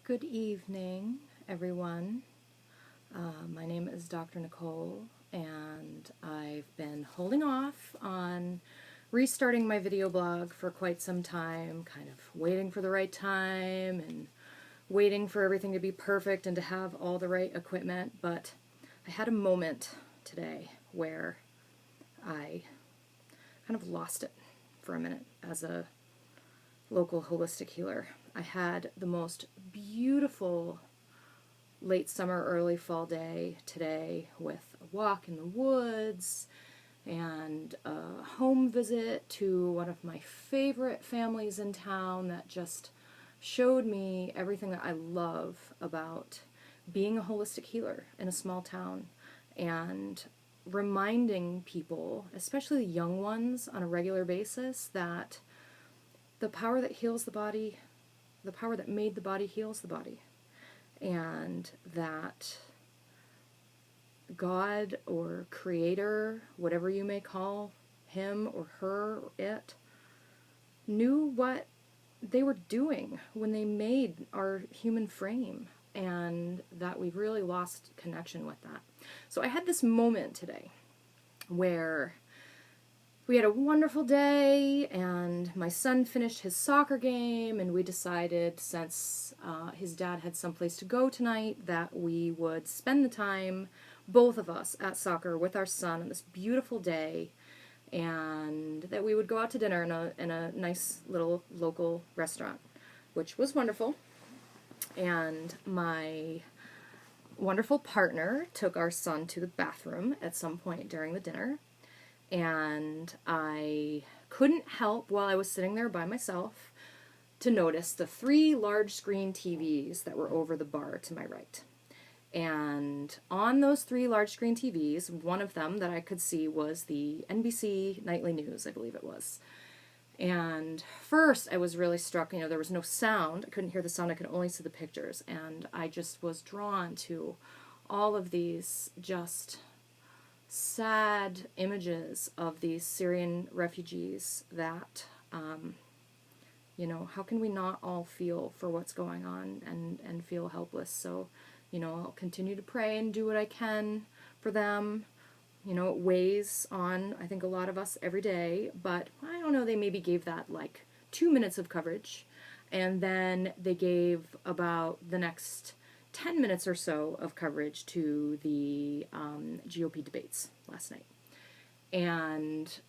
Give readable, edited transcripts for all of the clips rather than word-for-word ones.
Good evening, everyone. My name is Dr. Nicole, and I've been holding off on restarting my video blog for quite some time, kind of waiting for the right time and waiting for everything to be perfect and to have all the right equipment, but I had a moment today where I kind of lost it for a minute as a local holistic healer. I had the most beautiful late summer, early fall day today with a walk in the woods and a home visit to one of my favorite families in town that just showed me everything that I love about being a holistic healer in a small town and reminding people, especially the young ones on a regular basis, that the power that heals the body, the power that made the body heals the body, and that God or Creator, whatever you may call him or her or it, knew what they were doing when they made our human frame, and that we've really lost connection with that. So I had this moment today where we had a wonderful day, and my son finished his soccer game, and we decided, since his dad had someplace to go tonight, that we would spend the time, both of us, at soccer with our son on this beautiful day, and that we would go out to dinner in a nice little local restaurant, which was wonderful. And my wonderful partner took our son to the bathroom at some point during the dinner, and I couldn't help, while I was sitting there by myself, to notice the 3 large screen TVs that were over the bar to my right. And on those 3 large screen TVs, one of them that I could see was the NBC Nightly News, I believe it was. And first I was really struck, there was no sound. I couldn't hear the sound, I could only see the pictures. And I just was drawn to all of these just sad images of these Syrian refugees that, how can we not all feel for what's going on and feel helpless? So, I'll continue to pray and do what I can for them. It weighs on, I think, a lot of us every day, but I don't know, they maybe gave that like 2 minutes of coverage, and then they gave about the next 10 minutes or so of coverage to the GOP debates last night. And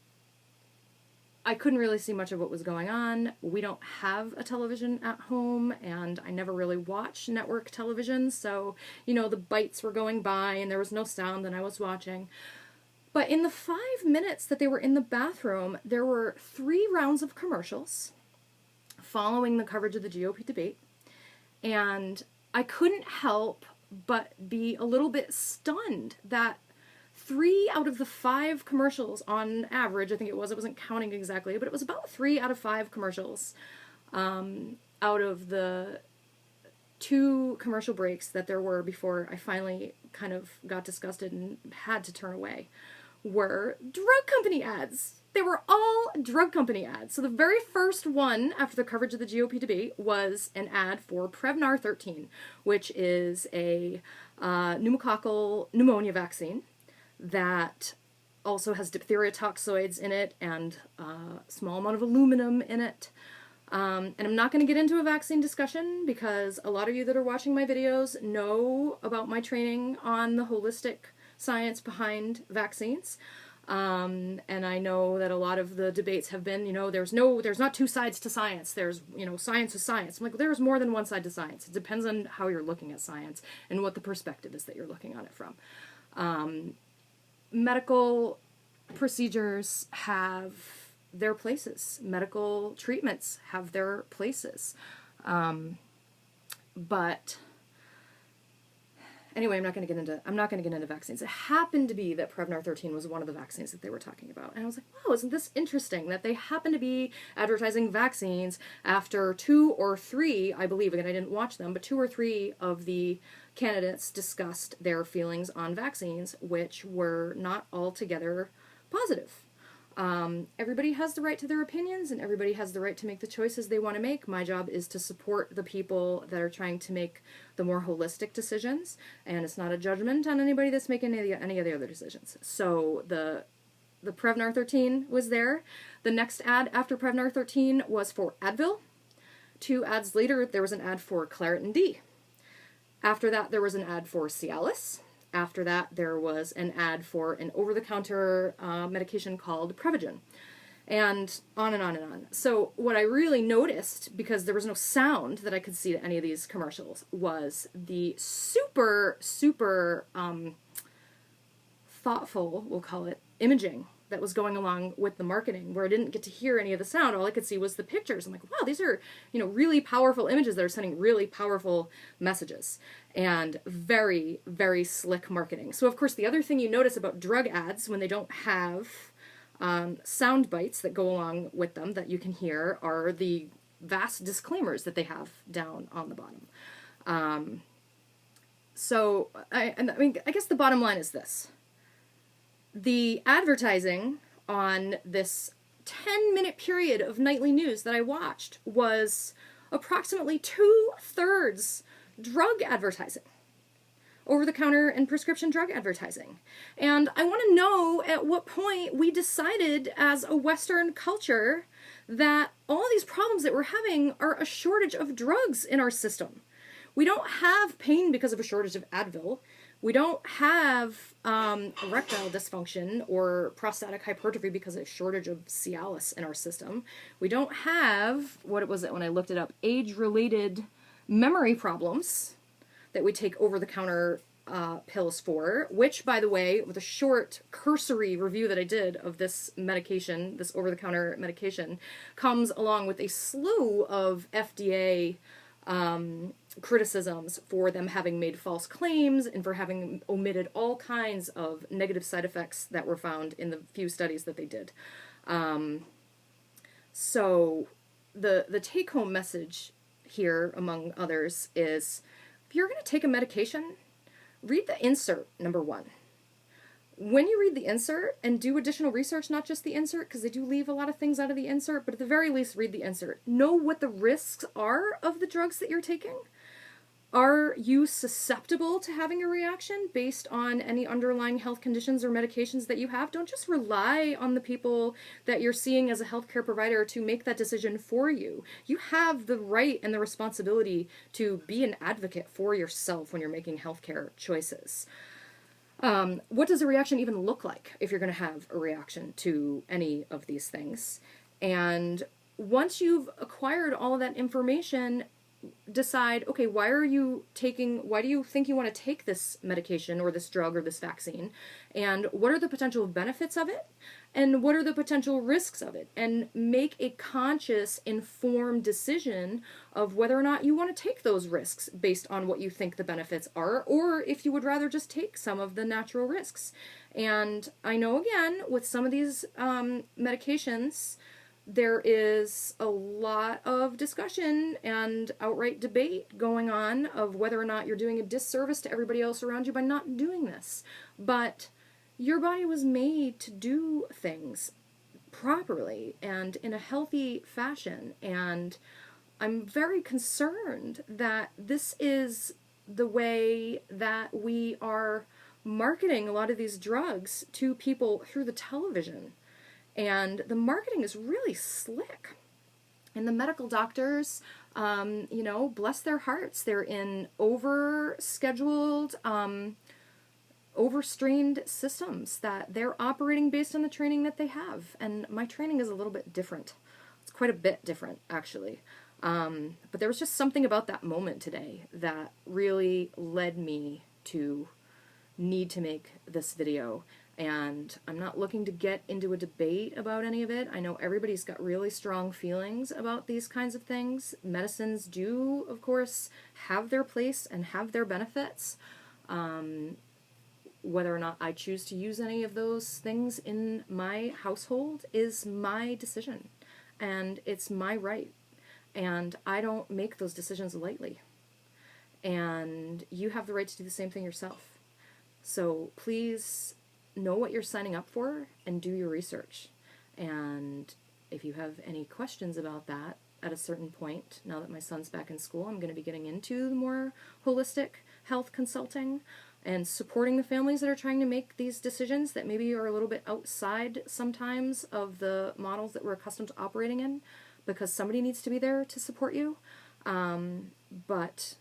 I couldn't really see much of what was going on. We don't have a television at home, and I never really watch network television, so, the bites were going by and there was no sound and I was watching. But in the 5 minutes that they were in the bathroom, there were 3 rounds of commercials following the coverage of the GOP debate, and I couldn't help but be a little bit stunned that 3 out of the 5 commercials on average, I think it wasn't counting exactly, but it was about 3 out of 5 commercials out of the 2 commercial breaks that there were before I finally kind of got disgusted and had to turn away, were drug company ads. They were all drug company ads. So the very first one after the coverage of the GOP debate was an ad for Prevnar 13, which is a pneumococcal pneumonia vaccine that also has diphtheria toxoids in it and a small amount of aluminum in it. And I'm not going to get into a vaccine discussion because a lot of you that are watching my videos know about my training on the holistic science behind vaccines. And I know that a lot of the debates have been, there's not 2 sides to science. There's, science is science. I'm like, there's more than one side to science. It depends on how you're looking at science and what the perspective is that you're looking on it from. Medical procedures have their places. Medical treatments have their places. But anyway, I'm not going to get into vaccines. It happened to be that Prevnar 13 was one of the vaccines that they were talking about. And I was like, wow, isn't this interesting that they happen to be advertising vaccines after 2 or 3, I believe, again, I didn't watch them, but 2 or 3 of the candidates discussed their feelings on vaccines, which were not altogether positive. Everybody has the right to their opinions, and everybody has the right to make the choices they want to make. My job is to support the people that are trying to make the more holistic decisions, and it's not a judgment on anybody that's making any of the other decisions. So the Prevnar 13 was there. The next ad after Prevnar 13 was for Advil. 2 ads later, there was an ad for Claritin D. After that, there was an ad for Cialis. After that, there was an ad for an over-the-counter medication called Prevagen. And on and on and on. So what I really noticed, because there was no sound that I could see to any of these commercials, was the super, super thoughtful, we'll call it, imaging that was going along with the marketing, where I didn't get to hear any of the sound. All I could see was the pictures. I'm like, wow, these are, really powerful images that are sending really powerful messages, and very, very slick marketing. So of course, the other thing you notice about drug ads when they don't have sound bites that go along with them that you can hear are the vast disclaimers that they have down on the bottom. So I guess the bottom line is this. The advertising on this 10-minute period of nightly news that I watched was approximately 2/3 drug advertising, over-the-counter and prescription drug advertising. And I want to know at what point we decided as a Western culture that all these problems that we're having are a shortage of drugs in our system. We don't have pain because of a shortage of Advil. We don't have erectile dysfunction or prostatic hypertrophy because of a shortage of Cialis in our system. We don't have, what was it when I looked it up, age-related memory problems that we take over-the-counter pills for, which, by the way, with a short, cursory review that I did of this medication, this over-the-counter medication, comes along with a slew of FDA criticisms for them having made false claims and for having omitted all kinds of negative side effects that were found in the few studies that they did. So the take-home message here, among others, is if you're going to take a medication, read the insert, number one. When you read the insert and do additional research, not just the insert, because they do leave a lot of things out of the insert, but at the very least, read the insert. Know what the risks are of the drugs that you're taking. Are you susceptible to having a reaction based on any underlying health conditions or medications that you have? Don't just rely on the people that you're seeing as a healthcare provider to make that decision for you. You have the right and the responsibility to be an advocate for yourself when you're making healthcare choices. What does a reaction even look like if you're going to have a reaction to any of these things? And once you've acquired all of that information, decide, okay, why do you think you want to take this medication or this drug or this vaccine? And what are the potential benefits of it? And what are the potential risks of it? And make a conscious, informed decision of whether or not you want to take those risks based on what you think the benefits are, or if you would rather just take some of the natural risks. And I know, again, with some of these medications, there is a lot of discussion and outright debate going on of whether or not you're doing a disservice to everybody else around you by not doing this. But your body was made to do things properly and in a healthy fashion. And I'm very concerned that this is the way that we are marketing a lot of these drugs to people through the television. And the marketing is really slick. And the medical doctors, bless their hearts. They're in overscheduled, overstrained systems that they're operating based on the training that they have. And my training is a little bit different. It's quite a bit different, actually. But there was just something about that moment today that really led me to need to make this video. And I'm not looking to get into a debate about any of it. I know everybody's got really strong feelings about these kinds of things. Medicines do, of course, have their place and have their benefits. Whether or not I choose to use any of those things in my household is my decision. And it's my right. And I don't make those decisions lightly. And you have the right to do the same thing yourself. So please know what you're signing up for and do your research. And if you have any questions about that at a certain point, now that my son's back in school, I'm going to be getting into the more holistic health consulting and supporting the families that are trying to make these decisions that maybe are a little bit outside sometimes of the models that we're accustomed to operating in, because somebody needs to be there to support you. But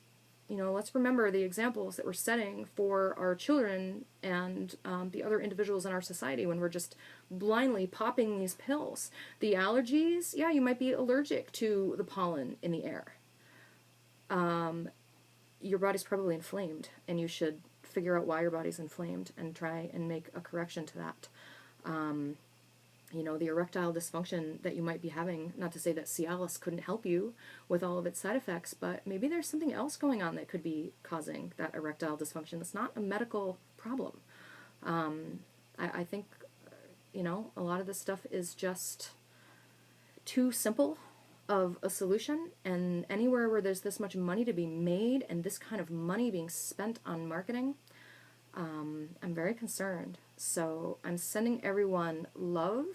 let's remember the examples that we're setting for our children and the other individuals in our society when we're just blindly popping these pills. The allergies, yeah, you might be allergic to the pollen in the air. Your body's probably inflamed, and you should figure out why your body's inflamed and try and make a correction to that. The erectile dysfunction that you might be having, not to say that Cialis couldn't help you with all of its side effects, but maybe there's something else going on that could be causing that erectile dysfunction. That's not a medical problem. I think, a lot of this stuff is just too simple of a solution, and anywhere where there's this much money to be made and this kind of money being spent on marketing, I'm very concerned. So I'm sending everyone love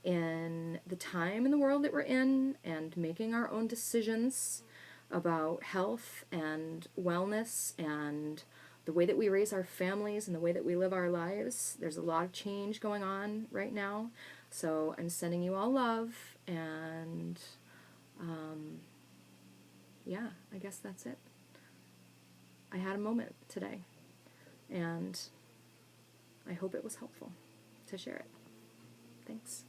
in the time in the world that we're in, and making our own decisions about health and wellness and the way that we raise our families and the way that we live our lives. There's a lot of change going on right now. So I'm sending you all love, and yeah, I guess that's it. I had a moment today, and I hope it was helpful to share it. Thanks.